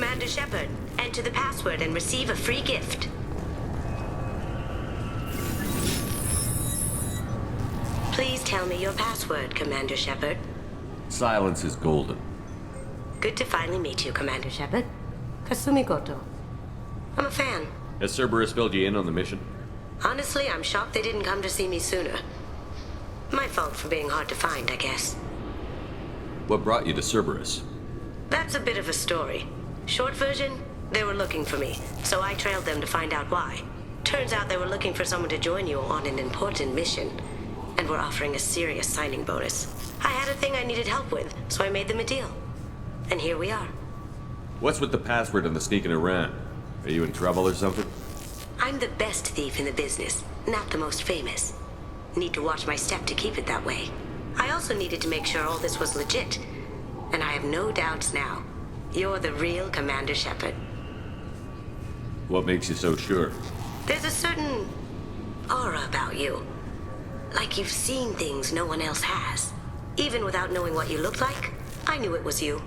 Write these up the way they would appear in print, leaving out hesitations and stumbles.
Commander Shepard. Enter the password and receive a free gift. Please tell me your password, Commander Shepard. Silence is golden. Good to finally meet you, Commander Shepard. Kasumi Goto. I'm a fan. Has Cerberus filled you in on the mission? Honestly, I'm shocked they didn't come to see me sooner. My fault for being hard to find, I guess. What brought you to Cerberus? That's a bit of a story. Short version, they were looking for me, so I trailed them to find out why. Turns out they were looking for someone to join you on an important mission, and were offering a serious signing bonus. I had a thing I needed help with, so I made them a deal. And here we are. What's with the password and the sneaking around? Are you in trouble or something? I'm the best thief in the business, not the most famous. Need to watch my step to keep it that way. I also needed to make sure all this was legit. And I have no doubts now. You're the real Commander Shepard. What makes you so sure? There's a certain aura about you. Like you've seen things no one else has. Even without knowing what you looked like, I knew it was you.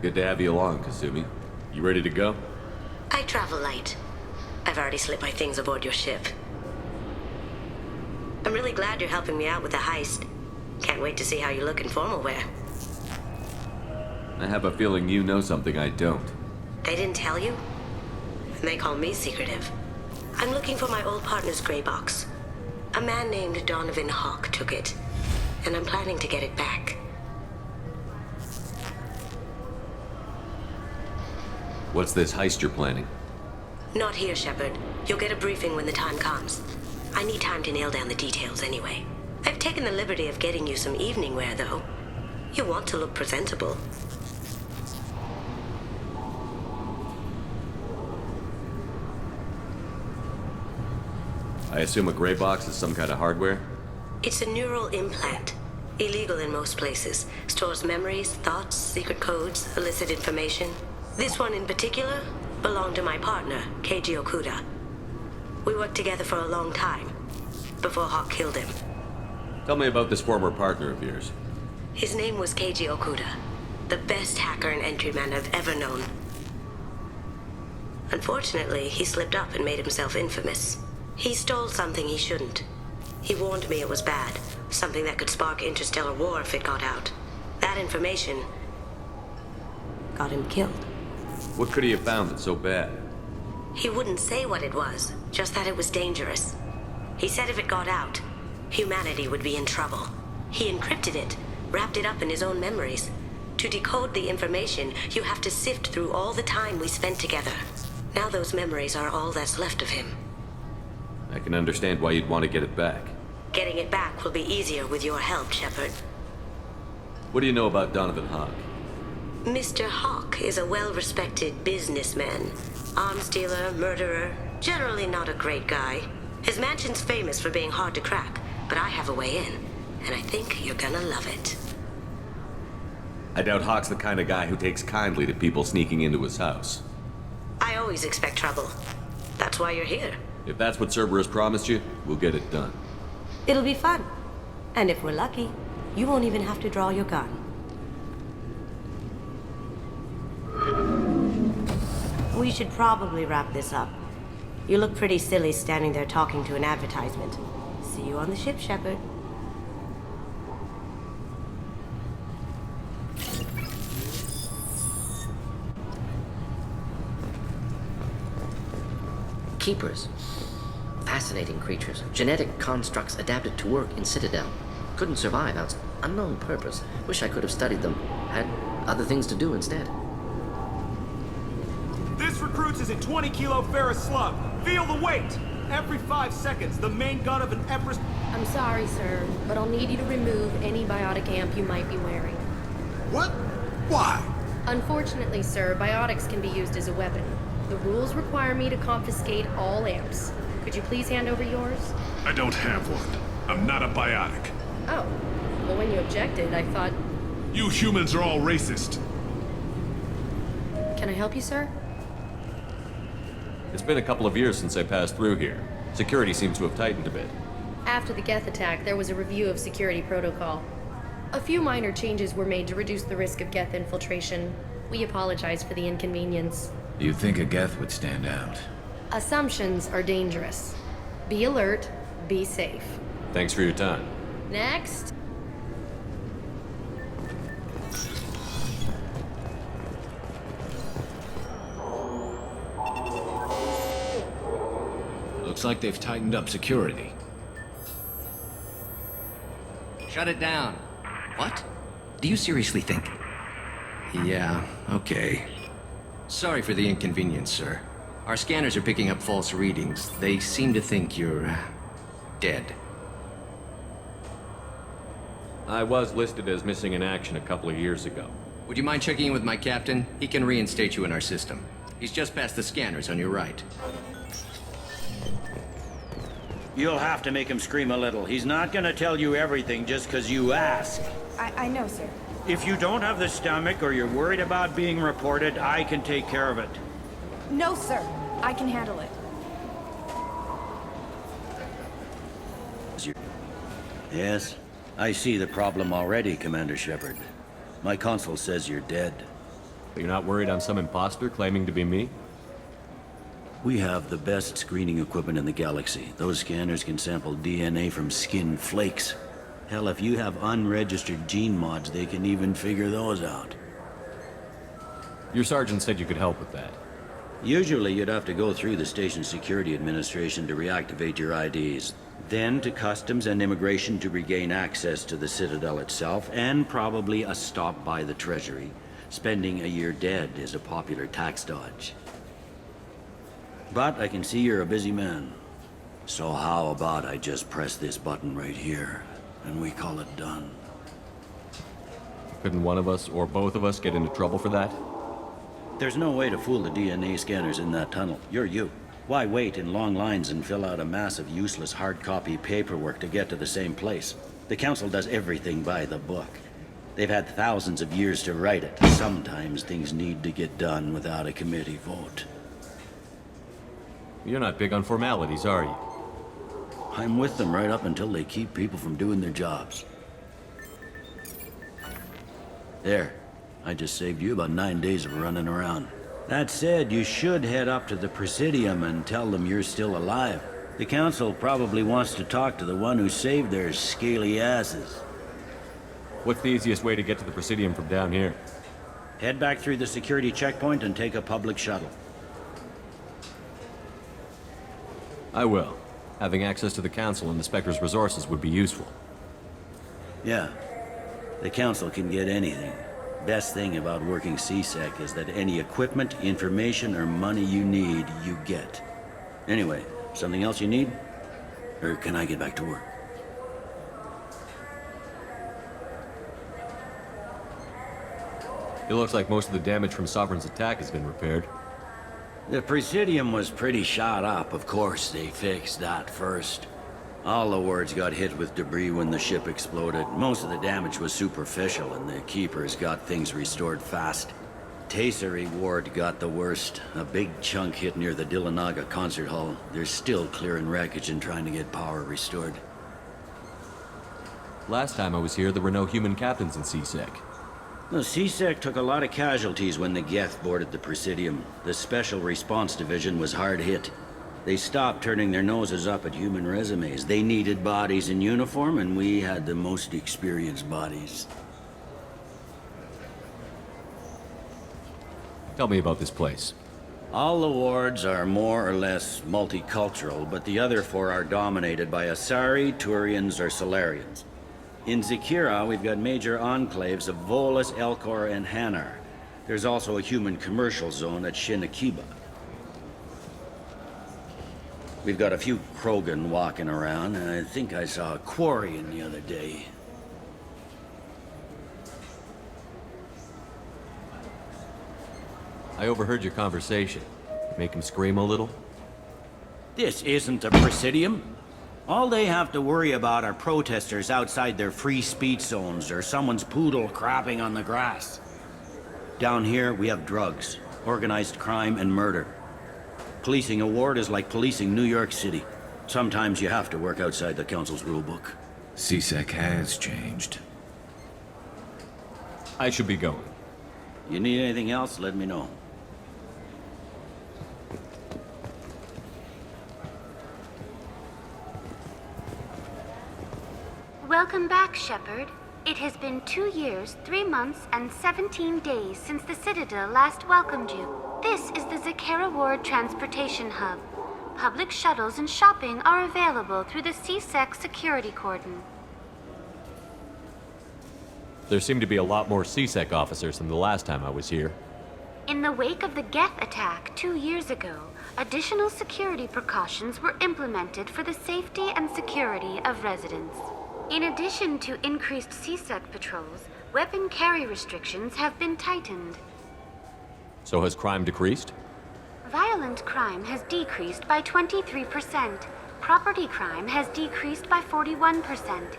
Good to have you along, Kasumi. You ready to go? I travel light. I've already slipped my things aboard your ship. I'm really glad you're helping me out with the heist. Can't wait to see how you look in formal wear. I have a feeling you know something I don't. They didn't tell you? And they call me secretive. I'm looking for my old partner's gray box. A man named Donovan Hawk took it, and I'm planning to get it back. What's this heist you're planning? Not here, Shepard. You'll get a briefing when the time comes. I need time to nail down the details anyway. I've taken the liberty of getting you some evening wear, though. You want to look presentable. I assume a gray box is some kind of hardware? It's a neural implant. Illegal in most places. Stores memories, thoughts, secret codes, illicit information. This one in particular belonged to my partner, Keiji Okuda. We worked together for a long time, before Hawk killed him. Tell me about this former partner of yours. His name was Keiji Okuda, the best hacker and entryman I've ever known. Unfortunately, he slipped up and made himself infamous. He stole something he shouldn't. He warned me it was bad, something that could spark interstellar war if it got out. That information got him killed. What could he have found that's so bad? He wouldn't say what it was, just that it was dangerous. He said if it got out, humanity would be in trouble. He encrypted it, wrapped it up in his own memories. To decode the information, you have to sift through all the time we spent together. Now those memories are all that's left of him. I can understand why you'd want to get it back. Getting it back will be easier with your help, Shepard. What do you know about Donovan Hawk? Mr. Hawk is a well-respected businessman. Arms dealer, murderer, generally not a great guy. His mansion's famous for being hard to crack, but I have a way in, and I think you're gonna love it. I doubt Hawk's the kind of guy who takes kindly to people sneaking into his house. I always expect trouble. That's why you're here. If that's what Cerberus promised you, we'll get it done. It'll be fun. And if we're lucky, you won't even have to draw your gun. We should probably wrap this up. You look pretty silly standing there talking to an advertisement. See you on the ship, Shepard. Keepers. Fascinating creatures. Genetic constructs adapted to work in Citadel. Couldn't survive out unknown purpose. Wish I could have studied them. Had other things to do instead. This recruits is a 20-kilo ferrous slug. Feel the weight! Every 5 seconds, the main gun of an Everest... I'm sorry, sir, but I'll need you to remove any biotic amp you might be wearing. What? Why? Unfortunately, sir, biotics can be used as a weapon. The rules require me to confiscate all amps. Could you please hand over yours? I don't have one. I'm not a biotic. Oh. Well, when you objected, I thought... You humans are all racist. Can I help you, sir? It's been a couple of years since I passed through here. Security seems to have tightened a bit. After the Geth attack, there was a review of security protocol. A few minor changes were made to reduce the risk of Geth infiltration. We apologize for the inconvenience. You'd think a Geth would stand out. Assumptions are dangerous. Be alert, be safe. Thanks for your time. Next. Looks like they've tightened up security. Shut it down. What? Do you seriously think? Yeah, okay. Sorry for the inconvenience, sir. Our scanners are picking up false readings. They seem to think you're... dead. I was listed as missing in action a couple of years ago. Would you mind checking in with my captain? He can reinstate you in our system. He's just past the scanners on your right. You'll have to make him scream a little. He's not gonna tell you everything just because you ask. I know, sir. If you don't have the stomach or you're worried about being reported, I can take care of it. No, sir. I can handle it. Yes, I see the problem already, Commander Shepard. My console says you're dead. But you're not worried I'm some imposter claiming to be me? We have the best screening equipment in the galaxy. Those scanners can sample DNA from skin flakes. Hell, if you have unregistered gene mods, they can even figure those out. Your sergeant said you could help with that. Usually, you'd have to go through the station security administration to reactivate your IDs. Then to Customs and Immigration to regain access to the Citadel itself, and probably a stop by the Treasury. Spending a year dead is a popular tax dodge. But I can see you're a busy man. So how about I just press this button right here, and we call it done? Couldn't one of us or both of us get into trouble for that? There's no way to fool the DNA scanners in that tunnel. You're you. Why wait in long lines and fill out a massive useless hard copy paperwork to get to the same place? The Council does everything by the book. They've had thousands of years to write it. Sometimes things need to get done without a committee vote. You're not big on formalities, are you? I'm with them right up until they keep people from doing their jobs. There. I just saved you about 9 days of running around. That said, you should head up to the Presidium and tell them you're still alive. The Council probably wants to talk to the one who saved their scaly asses. What's the easiest way to get to the Presidium from down here? Head back through the security checkpoint and take a public shuttle. I will. Having access to the Council and the Spectre's resources would be useful. Yeah. The Council can get anything. Best thing about working CSEC is that any equipment, information, or money you need, you get. Anyway, something else you need? Or can I get back to work? It looks like most of the damage from Sovereign's attack has been repaired. The Presidium was pretty shot up. Of course, they fixed that first. All the wards got hit with debris when the ship exploded. Most of the damage was superficial, and the Keepers got things restored fast. Tasery Ward got the worst. A big chunk hit near the Dillanaga concert hall. They're still clearing wreckage and trying to get power restored. Last time I was here, there were no human captains in CSEC. The CSEC took a lot of casualties when the Geth boarded the Presidium. The Special Response Division was hard hit. They stopped turning their noses up at human resumes. They needed bodies in uniform, and we had the most experienced bodies. Tell me about this place. All the wards are more or less multicultural, but the other four are dominated by Asari, Turians, or Solarians. In Zakira, we've got major enclaves of Volus, Elcor, and Hanar. There's also a human commercial zone at Shinakiba. We've got a few Krogan walking around, and I think I saw a Quarian the other day. I overheard your conversation. Make him scream a little? This isn't a Presidium. All they have to worry about are protesters outside their free speech zones or someone's poodle crapping on the grass. Down here, we have drugs, organized crime, and murder. Policing a ward is like policing New York City. Sometimes you have to work outside the Council's rulebook. CSEC has changed. I should be going. You need anything else, let me know. Welcome back, Shepard. It has been 2 years, 3 months, and 17 days since the Citadel last welcomed you. This is the Zakera Ward Transportation Hub. Public shuttles and shopping are available through the CSEC security cordon. There seem to be a lot more CSEC officers than the last time I was here. In the wake of the Geth attack 2 years ago, additional security precautions were implemented for the safety and security of residents. In addition to increased CSEC patrols, weapon carry restrictions have been tightened. So has crime decreased? Violent crime has decreased by 23%. Property crime has decreased by 41%.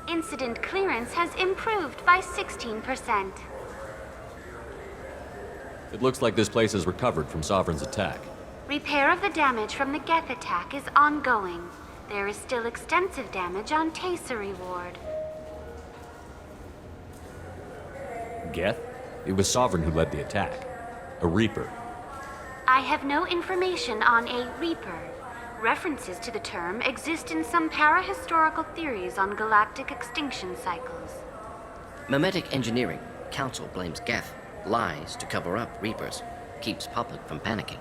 Incident clearance has improved by 16%. It looks like this place has recovered from Sovereign's attack. Repair of the damage from the Geth attack is ongoing. There is still extensive damage on Tasery Ward. Geth? It was Sovereign who led the attack. A Reaper. I have no information on a Reaper. References to the term exist in some parahistorical theories on galactic extinction cycles. Memetic engineering. Council blames Geth. Lies to cover up Reapers. Keeps public from panicking.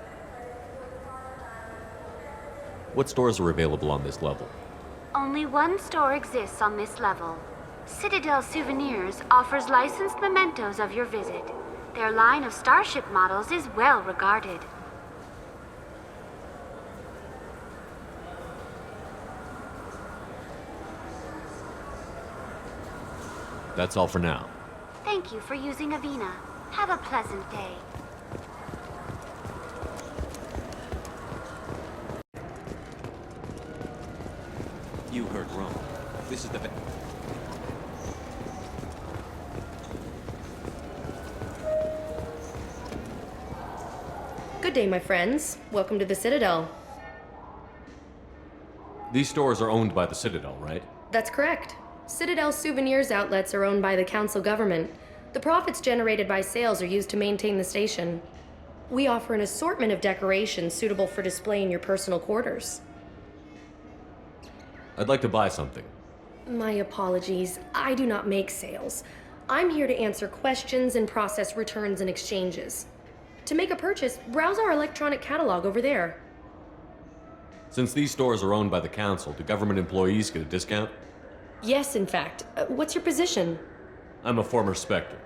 What stores are available on this level? Only one store exists on this level. Citadel Souvenirs offers licensed mementos of your visit. Their line of starship models is well regarded. That's all for now. Thank you for using Avina. Have a pleasant day. You heard wrong. This is the... Good day, my friends. Welcome to the Citadel. These stores are owned by the Citadel, right? That's correct. Citadel Souvenirs outlets are owned by the Council government. The profits generated by sales are used to maintain the station. We offer an assortment of decorations suitable for display in your personal quarters. I'd like to buy something. My apologies. I do not make sales. I'm here to answer questions and process returns and exchanges. To make a purchase, browse our electronic catalog over there. Since these stores are owned by the Council, do government employees get a discount? Yes, in fact. What's your position? I'm a former Spectre.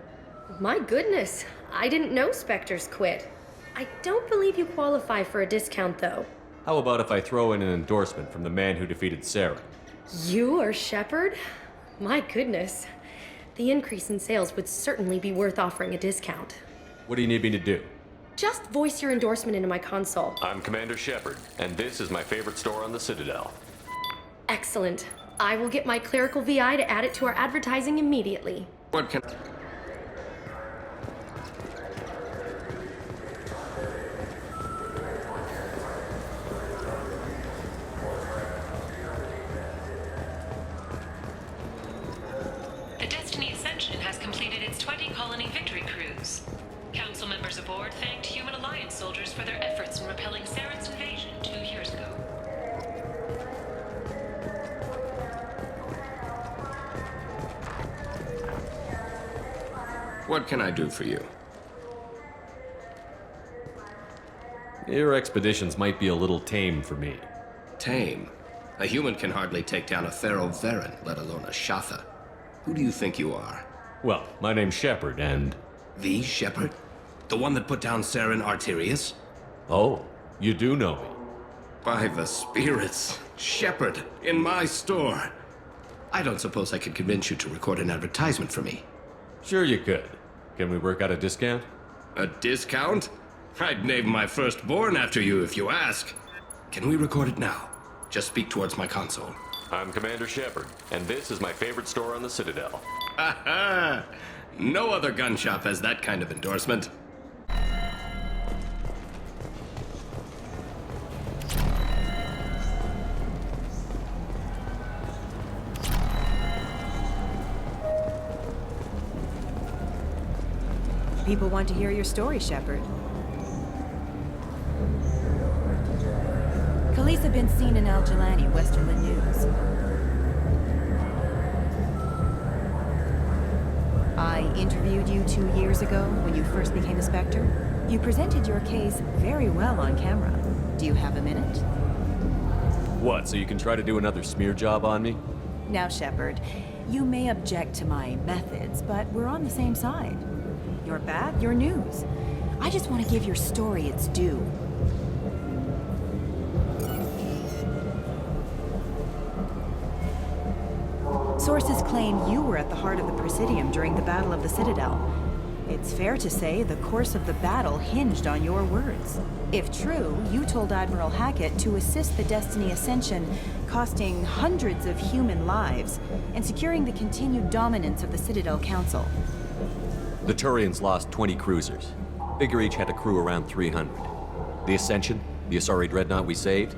My goodness. I didn't know Spectres quit. I don't believe you qualify for a discount, though. How about if I throw in an endorsement from the man who defeated Saren? You are Shepard? My goodness. The increase in sales would certainly be worth offering a discount. What do you need me to do? Just voice your endorsement into my console. I'm Commander Shepard, and this is my favorite store on the Citadel. Excellent. I will get my clerical VI to add it to our advertising immediately. What can... The Destiny Ascension has completed its 20-colony victory cruise. Council members aboard thanked Human Alliance soldiers for their efforts in repelling Saren's invasion 2 years ago. What can I do for you? Your expeditions might be a little tame for me. Tame? A human can hardly take down a Thero Varen, let alone a Shatha. Who do you think you are? Well, my name's Shepard, and... The Shepard? The one that put down Saren Arterius? Oh, you do know me. By the spirits. Shepard, in my store. I don't suppose I could convince you to record an advertisement for me. Sure you could. Can we work out a discount? A discount? I'd name my firstborn after you if you ask. Can we record it now? Just speak towards my console. I'm Commander Shepard, and this is my favorite store on the Citadel. Ha ha! No other gun shop has that kind of endorsement. People want to hear your story, Shepard. Khaleesa been seen in Al Jelani, Westerland News. I interviewed you 2 years ago when you first became a Spectre. You presented your case very well on camera. Do you have a minute? What, so you can try to do another smear job on me? Now, Shepard, you may object to my methods, but we're on the same side. You're bad, you're news. I just want to give your story its due. Sources claim you were at the heart of the Presidium during the Battle of the Citadel. It's fair to say the course of the battle hinged on your words. If true, you told Admiral Hackett to assist the Destiny Ascension, costing hundreds of human lives, and securing the continued dominance of the Citadel Council. The Turians lost 20 cruisers. Figure each had a crew around 300. The Ascension, the Asari dreadnought we saved,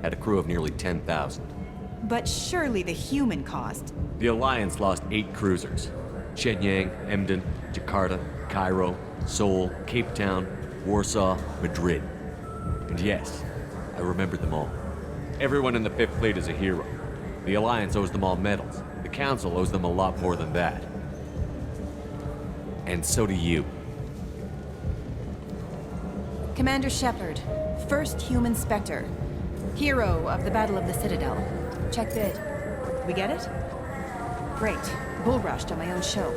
had a crew of nearly 10,000. But surely the human cost. The Alliance lost 8 cruisers. Shenyang, Emden, Jakarta, Cairo, Seoul, Cape Town, Warsaw, Madrid. And yes, I remembered them all. Everyone in the Fifth Fleet is a hero. The Alliance owes them all medals. The Council owes them a lot more than that. And so do you. Commander Shepard, first human Spectre. Hero of the Battle of the Citadel. Check bid. We get it? Great. Bull rushed on my own show.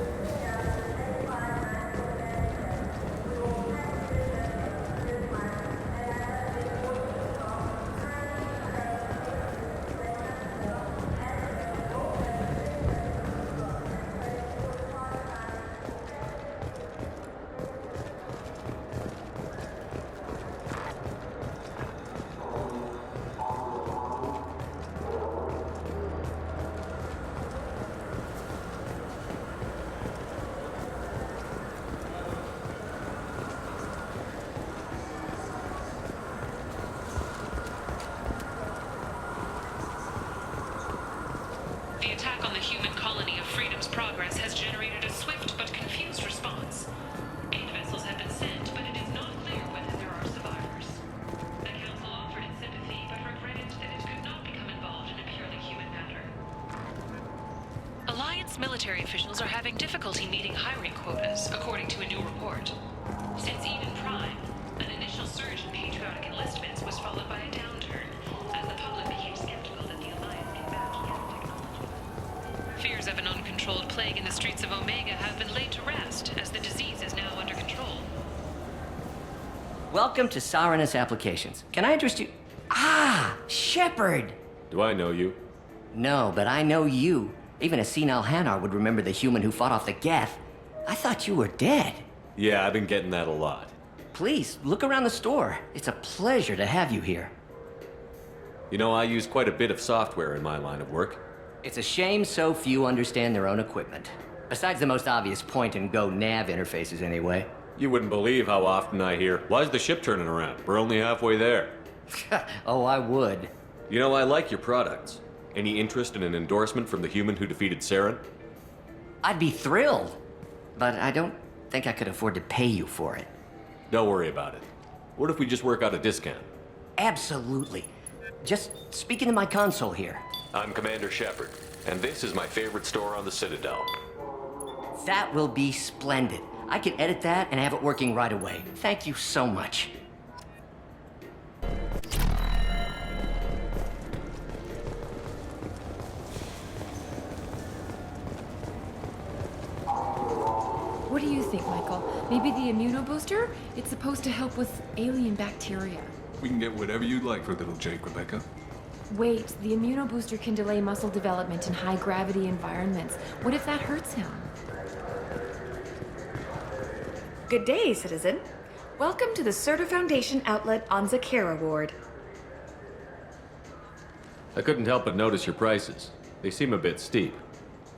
The attack on the human colony of Freedom's Progress has generated a swift but confused response. 8 vessels have been sent, but it is not clear whether there are survivors. The Council offered its sympathy, but regretted that it could not become involved in a purely human matter. Alliance military officials are having difficulty meeting hiring quotas, according to a new report. Since Eden Prime, an initial surge in patriotic enlistments was followed by a downturn, as the public became skeptical that the Alliance can match human technology. Fears of an uncontrolled plague in the streets of Omega have been laid to rest, as the disease is now under control. Welcome to Sarenus Applications. Can I interest you? Ah, Shepard! Do I know you? No, but I know you. Even a senile Hanar would remember the human who fought off the Geth. I thought you were dead. Yeah, I've been getting that a lot. Please, look around the store. It's a pleasure to have you here. You know, I use quite a bit of software in my line of work. It's a shame so few understand their own equipment. Besides the most obvious point-and-go nav interfaces, anyway. You wouldn't believe how often I hear, "Why's the ship turning around? We're only halfway there." Oh, I would. You know, I like your products. Any interest in an endorsement from the human who defeated Saren? I'd be thrilled. But I don't think I could afford to pay you for it. Don't worry about it. What if we just work out a discount? Absolutely. Just speak into my console here. I'm Commander Shepard, and this is my favorite store on the Citadel. That will be splendid. I can edit that and have it working right away. Thank you so much. What do you think, Michael? Maybe the immunobooster? It's supposed to help with alien bacteria. We can get whatever you'd like for little Jake, Rebecca. Wait, the immunobooster can delay muscle development in high-gravity environments. What if that hurts him? Good day, citizen. Welcome to the Certa Foundation outlet on Zakera Ward. I couldn't help but notice your prices. They seem a bit steep.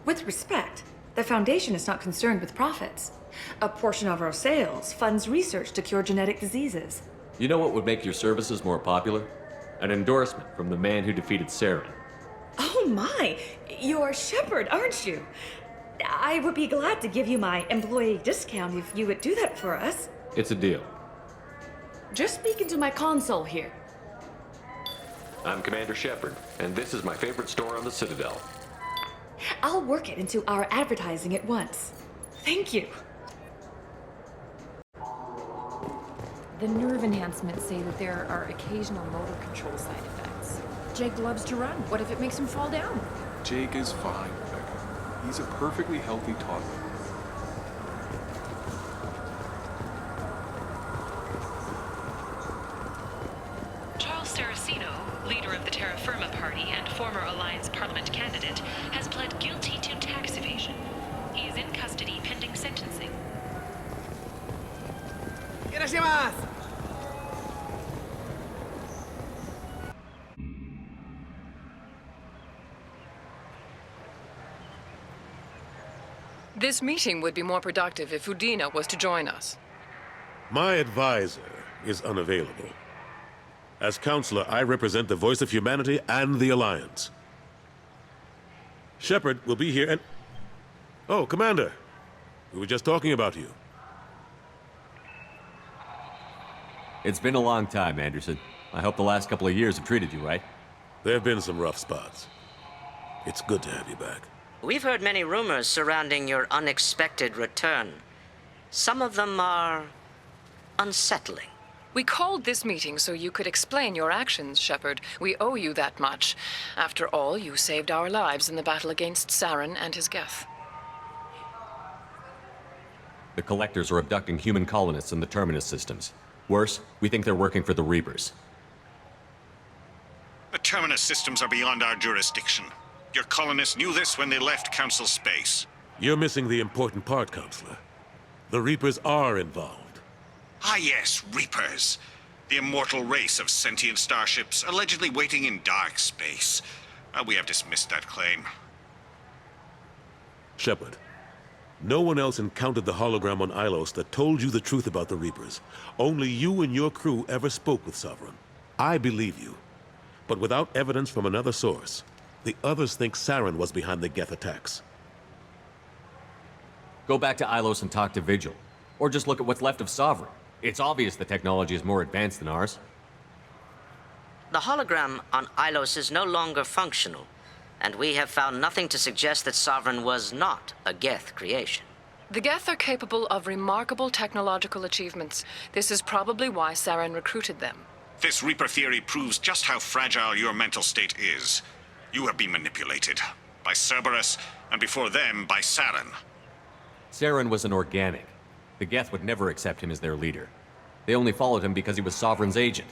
With respect, the Foundation is not concerned with profits. A portion of our sales funds research to cure genetic diseases. You know what would make your services more popular? An endorsement from the man who defeated Saren. Oh my! You're Shepard, aren't you? I would be glad to give you my employee discount if you would do that for us. It's a deal. Just speaking to my console here. I'm Commander Shepard, and this is my favorite store on the Citadel. I'll work it into our advertising at once. Thank you. The nerve enhancements say that there are occasional motor control side effects. Jake loves to run. What if it makes him fall down? Jake is fine, Rebecca. He's a perfectly healthy toddler. Charles Saraceno, leader of the Terra Firma Party and former Alliance Parliament candidate, has pled guilty to tax evasion. He is in custody pending sentencing. This meeting would be more productive if Udina was to join us. My advisor is unavailable. As counselor, I represent the voice of humanity and the Alliance. Shepard will be here and... Oh, Commander. We were just talking about you. It's been a long time, Anderson. I hope the last couple of years have treated you right. There have been some rough spots. It's good to have you back. We've heard many rumors surrounding your unexpected return. Some of them are unsettling. We called this meeting so you could explain your actions, Shepard. We owe you that much. After all, you saved our lives in the battle against Saren and his Geth. The Collectors are abducting human colonists in the Terminus systems. Worse, we think they're working for the Reapers. The Terminus systems are beyond our jurisdiction. Your colonists knew this when they left Council space. You're missing the important part, Counselor. The Reapers are involved. Ah yes, Reapers. The immortal race of sentient starships allegedly waiting in dark space. We have dismissed that claim. Shepard, no one else encountered the hologram on Ilos that told you the truth about the Reapers. Only you and your crew ever spoke with Sovereign. I believe you. But without evidence from another source, the others think Saren was behind the Geth attacks. Go back to Ilos and talk to Vigil. Or just look at what's left of Sovereign. It's obvious the technology is more advanced than ours. The hologram on Ilos is no longer functional, and we have found nothing to suggest that Sovereign was not a Geth creation. The Geth are capable of remarkable technological achievements. This is probably why Saren recruited them. This Reaper theory proves just how fragile your mental state is. You have been manipulated. By Cerberus, and before them, by Saren. Saren was an organic. The Geth would never accept him as their leader. They only followed him because he was Sovereign's agent.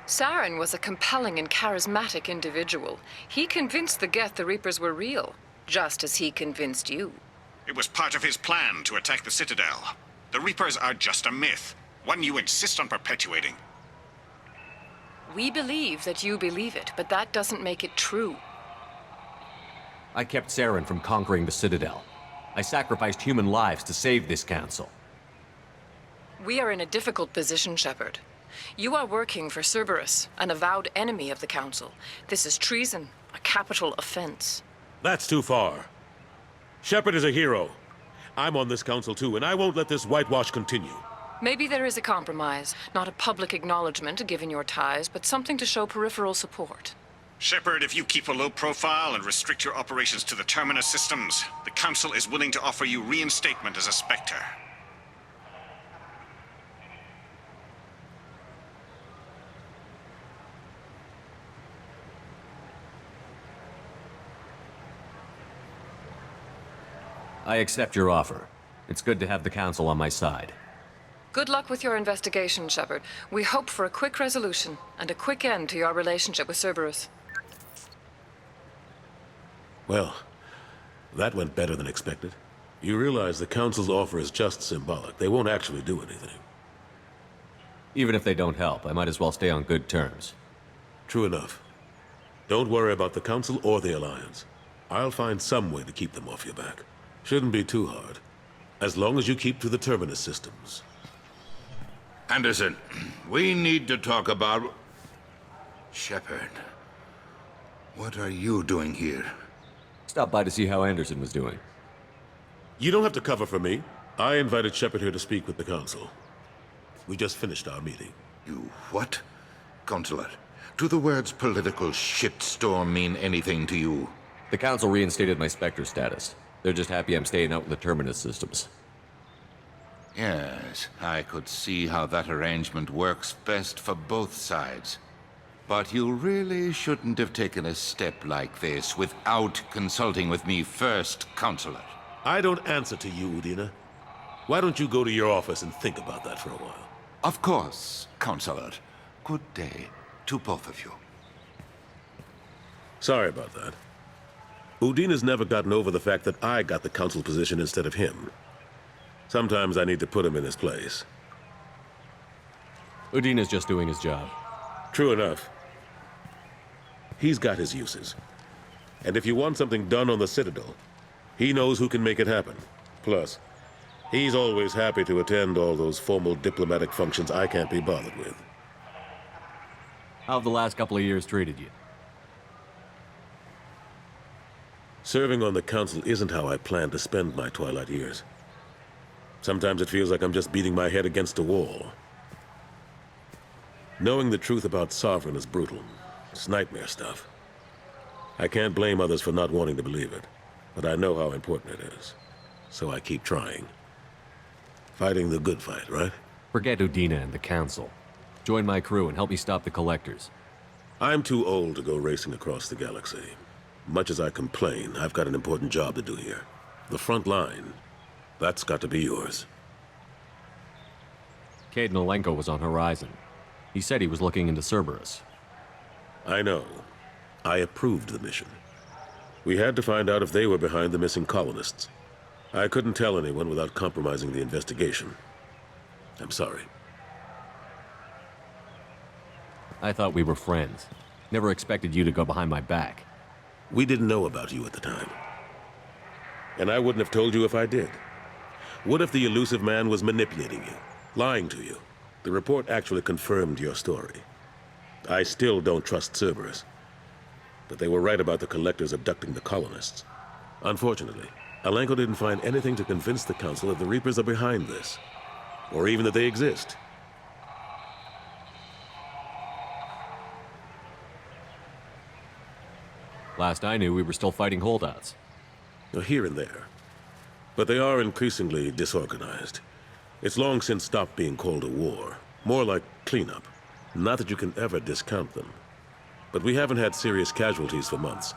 Saren was a compelling and charismatic individual. He convinced the Geth the Reapers were real, just as he convinced you. It was part of his plan to attack the Citadel. The Reapers are just a myth, one you insist on perpetuating. We believe that you believe it, but that doesn't make it true. I kept Saren from conquering the Citadel. I sacrificed human lives to save this council. We are in a difficult position, Shepard. You are working for Cerberus, an avowed enemy of the Council. This is treason, a capital offense. That's too far. Shepard is a hero. I'm on this council too, and I won't let this whitewash continue. Maybe there is a compromise. Not a public acknowledgement given your ties, but something to show peripheral support. Shepard, if you keep a low profile and restrict your operations to the Terminus systems, the Council is willing to offer you reinstatement as a Spectre. I accept your offer. It's good to have the Council on my side. Good luck with your investigation, Shepard. We hope for a quick resolution and a quick end to your relationship with Cerberus. Well, that went better than expected. You realize the Council's offer is just symbolic. They won't actually do anything. Even if they don't help, I might as well stay on good terms. True enough. Don't worry about the Council or the Alliance. I'll find some way to keep them off your back. Shouldn't be too hard. As long as you keep to the Terminus systems. Anderson, we need to talk about... Shepard. What are you doing here? Stopped by to see how Anderson was doing. You don't have to cover for me. I invited Shepard here to speak with the Council. We just finished our meeting. You what? Consular, do the words political shitstorm mean anything to you? The Council reinstated my Spectre status. They're just happy I'm staying out with the Terminus systems. Yes, I could see how that arrangement works best for both sides. But you really shouldn't have taken a step like this without consulting with me first, Consular. I don't answer to you, Udina. Why don't you go to your office and think about that for a while? Of course, Consular. Good day to both of you. Sorry about that. Udina's never gotten over the fact that I got the Council position instead of him. Sometimes I need to put him in his place. Udina's just doing his job. True enough. He's got his uses. And if you want something done on the Citadel, he knows who can make it happen. Plus, he's always happy to attend all those formal diplomatic functions I can't be bothered with. How have the last couple of years treated you? Serving on the Council isn't how I plan to spend my twilight years. Sometimes it feels like I'm just beating my head against a wall. Knowing the truth about Sovereign is brutal. It's nightmare stuff. I can't blame others for not wanting to believe it, but I know how important it is. So I keep trying. Fighting the good fight, right? Forget Udina and the Council. Join my crew and help me stop the Collectors. I'm too old to go racing across the galaxy. Much as I complain, I've got an important job to do here. The front line. That's got to be yours. Cade Nolenko was on Horizon. He said he was looking into Cerberus. I know. I approved the mission. We had to find out if they were behind the missing colonists. I couldn't tell anyone without compromising the investigation. I'm sorry. I thought we were friends. Never expected you to go behind my back. We didn't know about you at the time. And I wouldn't have told you if I did. What if the elusive man was manipulating you, lying to you? The report actually confirmed your story. I still don't trust Cerberus. But they were right about the Collectors abducting the colonists. Unfortunately, Alenko didn't find anything to convince the Council that the Reapers are behind this. Or even that they exist. Last I knew, we were still fighting holdouts. Here and there. But they are increasingly disorganized. It's long since stopped being called a war. More like cleanup. Not that you can ever discount them. But we haven't had serious casualties for months.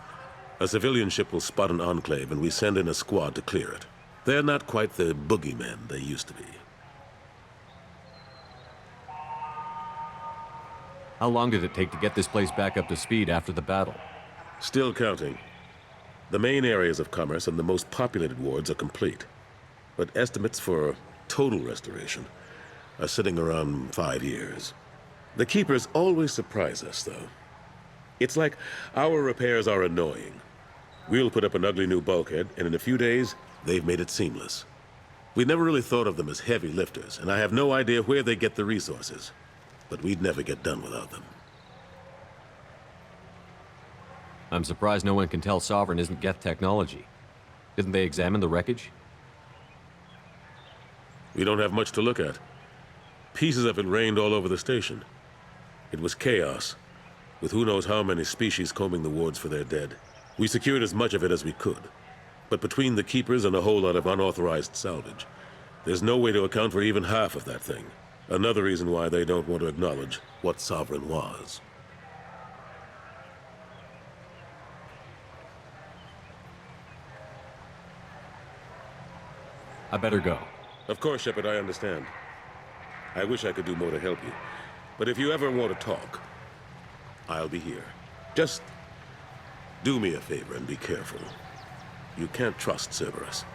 A civilian ship will spot an enclave and we send in a squad to clear it. They're not quite the boogeymen they used to be. How long did it take to get this place back up to speed after the battle? Still counting. The main areas of commerce and the most populated wards are complete. But estimates for total restoration are sitting around 5 years. The Keepers always surprise us, though. It's like our repairs are annoying. We'll put up an ugly new bulkhead, and in a few days, they've made it seamless. We never really thought of them as heavy lifters, and I have no idea where they get the resources. But we'd never get done without them. I'm surprised no one can tell Sovereign isn't Geth technology. Didn't they examine the wreckage? We don't have much to look at. Pieces of it rained all over the station. It was chaos, with who knows how many species combing the wards for their dead. We secured as much of it as we could. But between the Keepers and a whole lot of unauthorized salvage, there's no way to account for even half of that thing. Another reason why they don't want to acknowledge what Sovereign was. I better go. Of course, Shepard, I understand. I wish I could do more to help you. But if you ever want to talk, I'll be here. Just do me a favor and be careful. You can't trust Cerberus.